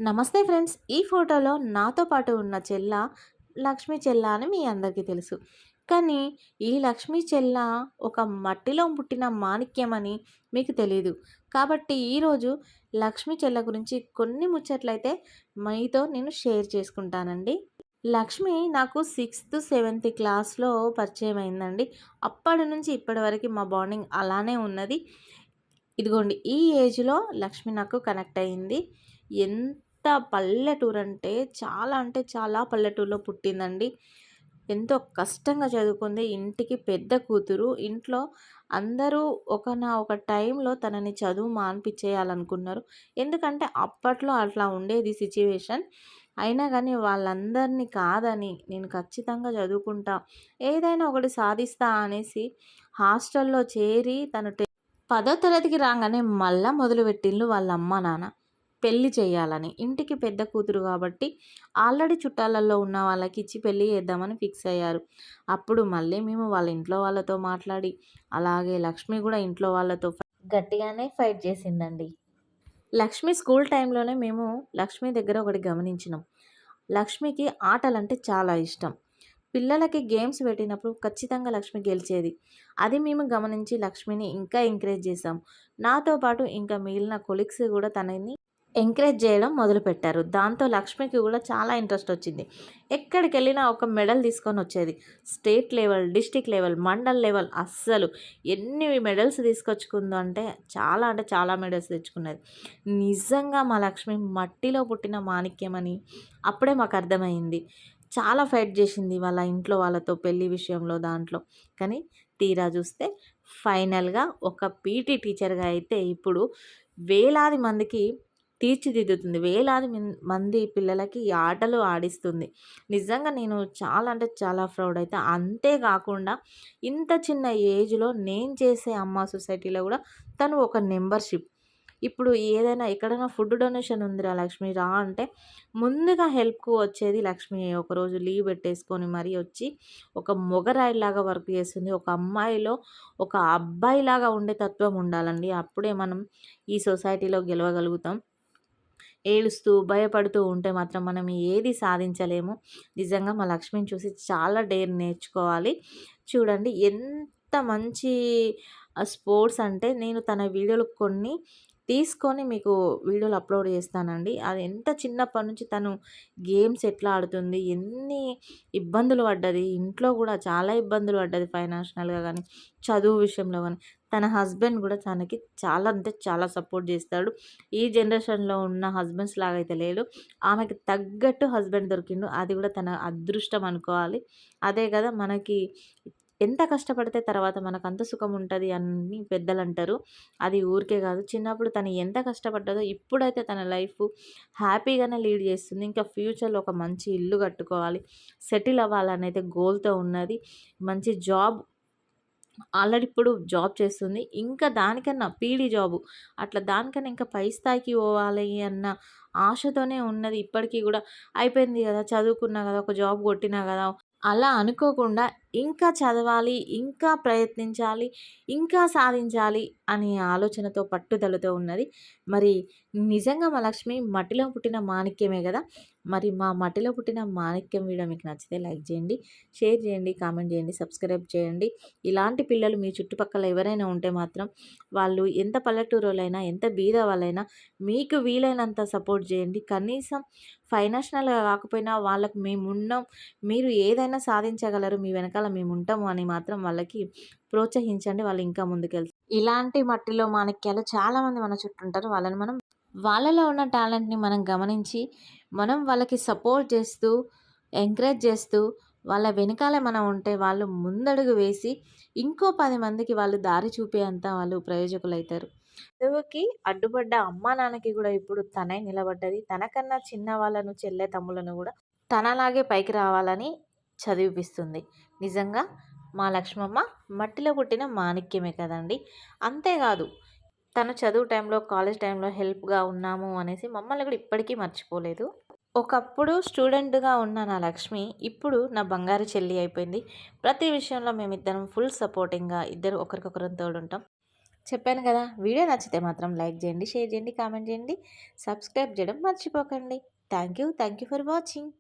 నమస్తే ఫ్రెండ్స్. ఈ ఫోటోలో నాతో పాటు ఉన్న చెల్ల లక్ష్మీ చెల్ల అని మీ అందరికీ తెలుసు. కానీ ఈ లక్ష్మీ చెల్ల ఒక మట్టిలో పుట్టిన మాణిక్యమని మీకు తెలీదు. కాబట్టి ఈరోజు లక్ష్మీ చెల్ల గురించి కొన్ని ముచ్చట్లయితే మీతో నేను షేర్ చేసుకుంటానండి. లక్ష్మి నాకు 6థ్, 7థ్ క్లాస్‌లో పరిచయమైందండి. అప్పటి నుంచి ఇప్పటి వరకు మా బాండింగ్ అలానే ఉన్నది. ఇదిగోండి ఈ ఏజ్‌లో లక్ష్మి నాకు కనెక్ట్ అయింది. ఎంత అంటే చాలా పల్లెటూరులో పుట్టిందండి. ఎంతో కష్టంగా చదువుకుంది. ఇంటికి పెద్ద కూతురు. ఇంట్లో అందరూ ఒక టైంలో తనని చదువు మానిపిచ్చేయాలనుకున్నారు. ఎందుకంటే అప్పట్లో అట్లా ఉండేది సిట్యుయేషన్. అయినా గానీ వాళ్ళందరిని కాదని నేను ఖచ్చితంగా చదువుకుంటా, ఏదైనా ఒకటి సాధిస్తా అనేసి హాస్టల్‌లో చేరి తను 10వ తరగతికి రాగానే మళ్ళా మొదలుపెట్టిండ్రు వాళ్ళ అమ్మ, నాన్న. పెళ్లి చేయాలని. ఇంటికి పెద్ద కూతురు కాబట్టి ఆల్రెడీ చుట్టాలలో ఉన్న వాళ్ళకి ఇచ్చి పెళ్లి చేద్దామని ఫిక్స్ అయ్యారు. అప్పుడు మళ్ళీ మేము వాళ్ళ ఇంట్లో వాళ్ళతో మాట్లాడి, అలాగే లక్ష్మి కూడా ఇంట్లో వాళ్ళతో గట్టిగానే ఫైట్ చేసిందండి. లక్ష్మి స్కూల్ టైంలోనే మేము లక్ష్మి దగ్గర ఒకటి గమనించినాం. లక్ష్మికి ఆటలంటే చాలా ఇష్టం. పిల్లలకి గేమ్స్ పెట్టినప్పుడు ఖచ్చితంగా లక్ష్మి గెలిచేది. అది మేము గమనించి లక్ష్మిని ఇంకా ఎంకరేజ్ చేశాం. నాతో పాటు ఇంకా మిగిలిన కొలీగ్స్ కూడా తనని ఎంకరేజ్ చేయడం మొదలుపెట్టారు. దాంతో లక్ష్మికి కూడా చాలా ఇంట్రెస్ట్ వచ్చింది. ఎక్కడికెళ్ళినా ఒక మెడల్ తీసుకొని వచ్చేది. State level, district level, mandal level అస్సలు ఎన్ని మెడల్స్ తీసుకొచ్చుకుందో అంటే చాలా మెడల్స్ తెచ్చుకున్నది. నిజంగా మా లక్ష్మి మట్టిలో పుట్టిన మాణిక్యమని అప్పుడే మాకు అర్థమైంది. చాలా ఫైట్ చేసింది వాళ్ళ ఇంట్లో వాళ్ళతో పెళ్లి విషయంలో దాంట్లో. కానీ తీరా చూస్తే ఫైనల్‌గా ఒక పీటీ టీచర్‌గా అయితే ఇప్పుడు వేలాది మందికి తీర్చిదిద్దుతుంది. వేలాది మంది పిల్లలకి ఈ ఆటలు ఆడిస్తుంది. నిజంగా నేను చాలా అంటే చాలా ప్రౌడ్ అయితా. అంతేకాకుండా ఇంత చిన్న ఏజ్‌లో నేను చేసే అమ్మ సొసైటీలో కూడా తను ఒక మెంబర్‌షిప్. ఇప్పుడు ఏదైనా ఎక్కడైనా ఫుడ్ డొనేషన్ ఉందిరా లక్ష్మి రా అంటే ముందుగా హెల్ప్‌కు వచ్చేది లక్ష్మియే. ఒకరోజు లీవ్ పెట్టేసుకొని మరీ వచ్చి ఒక మొగరాయిలాగా వర్క్ చేస్తుంది. ఒక అమ్మాయిలో ఒక అబ్బాయిలాగా ఉండే తత్వం ఉండాలండి. అప్పుడే మనం ఈ సొసైటీలో గెలవగలుగుతాం. ఏడుస్తూ, భయపడుతూ ఉంటే మాత్రం మనం ఏది సాధించలేము. నిజంగా మా లక్ష్మిని చూసి చాలా డేర్ నేర్చుకోవాలి. చూడండి ఎంత మంచి స్పోర్ట్స్ అంటే నేను తన వీడియోలు కొన్ని తీసుకొని మీకు వీడియోలు అప్లోడ్ చేస్తానండి. అది ఎంత చిన్నప్పటి నుంచి తను గేమ్స్ ఎట్లా ఆడుతుంది, ఎన్ని ఇబ్బందులు పడ్డది. ఇంట్లో కూడా చాలా ఇబ్బందులు పడ్డది ఫైనాన్షియల్‌గా గానీ, చదువు విషయంలో గానీ. తన హస్బెండ్ కూడా తనకి చాలా అంటే చాలా సపోర్ట్ చేస్తాడు. ఈ జనరేషన్‌లో ఉన్న హస్బెండ్స్ లాగా అయితే లేడు. ఆమెకి తగ్గట్టు హస్బెండ్ దొరికిండు. అది కూడా తన అదృష్టం అనుకోవాలి. అదే కదా మనకి ఎంత కష్టపడితే తర్వాత మనకంత సుఖం ఉంటది అని పెద్దలంటారు. అది ఊరికే కాదు. చిన్నప్పుడు తను ఎంత కష్టపడ్డదో ఇప్పుడైతే తన లైఫ్ హ్యాపీగానే లీడ్ చేస్తుంది. ఇంకా ఫ్యూచర్‌లో ఒక మంచి ఇల్లు కట్టుకోవాలి, సెటిల్ అవ్వాలనైతే గోల్‌తో ఉన్నది. మంచి జాబ్ ఆల్రెడీ ఇప్పుడు జాబ్ చేస్తుంది. ఇంకా దానికన్నా పీడీ జాబు అట్లా దానికన్నా ఇంకా పై స్థాయికి పోవాలి అన్న ఆశతోనే ఉన్నది. ఇప్పటికి కూడా అయిపోయింది కదా! చదువుకున్నా కదా! ఒక జాబ్ కొట్టినా కదా! అలా అనుకోకుండా ఇంకా చదవాలి, ఇంకా ప్రయత్నించాలి, ఇంకా సాధించాలి అనే ఆలోచనతో పట్టుదలతో ఉన్నది. మరి నిజంగా మా లక్ష్మి మట్టిలో పుట్టిన మాణిక్యమే గదా! మరి మా మట్టిలో పుట్టిన మాణిక్యం వీడియో మీకు నచ్చితే లైక్ చేయండి, షేర్ చేయండి, కామెంట్ చేయండి, సబ్స్క్రైబ్ చేయండి. ఇలాంటి పిల్లలు మీ చుట్టుపక్కల ఎవరైనా ఉంటే మాత్రం వాళ్ళు ఎంత పల్లెటూరోళ్ళైనా, ఎంత బీద వాళ్ళైనా మీకు వీలైనంత సపోర్ట్ చేయండి. కనీసం ఫైనాన్షియల్‌గా కాకపోయినా వాళ్ళకి మేమున్నాం, మీరు ఏదైనా సాధించగలరు, మీ వెనకాల మేముంటాము అని మాత్రం వాళ్ళకి ప్రోత్సహించండి. వాళ్ళు ఇంకా ముందుకెళ్తారు. ఇలాంటి మట్టిలో మాణిక్యాలు చాలామంది మన చుట్టూ ఉంటారు. వాళ్ళలో ఉన్న టాలెంట్‌ని మనం గమనించి, మనం వాళ్ళకి సపోర్ట్ చేస్తూ, ఎంకరేజ్ చేస్తూ, వాళ్ళ వెనకాలే మనం ఉంటే వాళ్ళు ముందడుగు వేసి, ఇంకో 10 మందికి వాళ్ళు దారి చూపేంత వాళ్ళు ప్రయోజకులైతారు. చదువుకి అడ్డుపడ్డ అమ్మా, నాన్నకి గూడా ఇప్పుడు తనే నిలబడ్డది. తనకన్నా చిన్న వాళ్ళను, చెల్లె, తమ్ములను గూడా తనలాగే పైకి రావాలని చదివిపిస్తుంది. నిజంగా మా లక్ష్మమ్మ మట్టిలో పుట్టిన మాణిక్యమే కదండీ! అంతేగాదు తను చదువు టైంలో, కాలేజ్ టైంలో హెల్ప్‌గా ఉన్నాము అనేసి మమ్మల్ని కూడా ఇప్పటికీ మర్చిపోలేదు. ఒకప్పుడు స్టూడెంట్‌గా ఉన్న నా లక్ష్మి ఇప్పుడు నా బంగారు చెల్లి అయిపోయింది. ప్రతి విషయంలో మేమిద్దరం ఫుల్ సపోర్టింగ్‌గా ఇద్దరు ఒకరికొకరం తోడుంటాం. చెప్పాను కదా! వీడియో నచ్చితే మాత్రం లైక్ చేయండి, షేర్ చేయండి, కామెంట్ చేయండి, సబ్స్క్రైబ్ చేయడం మర్చిపోకండి. Thank you for watching.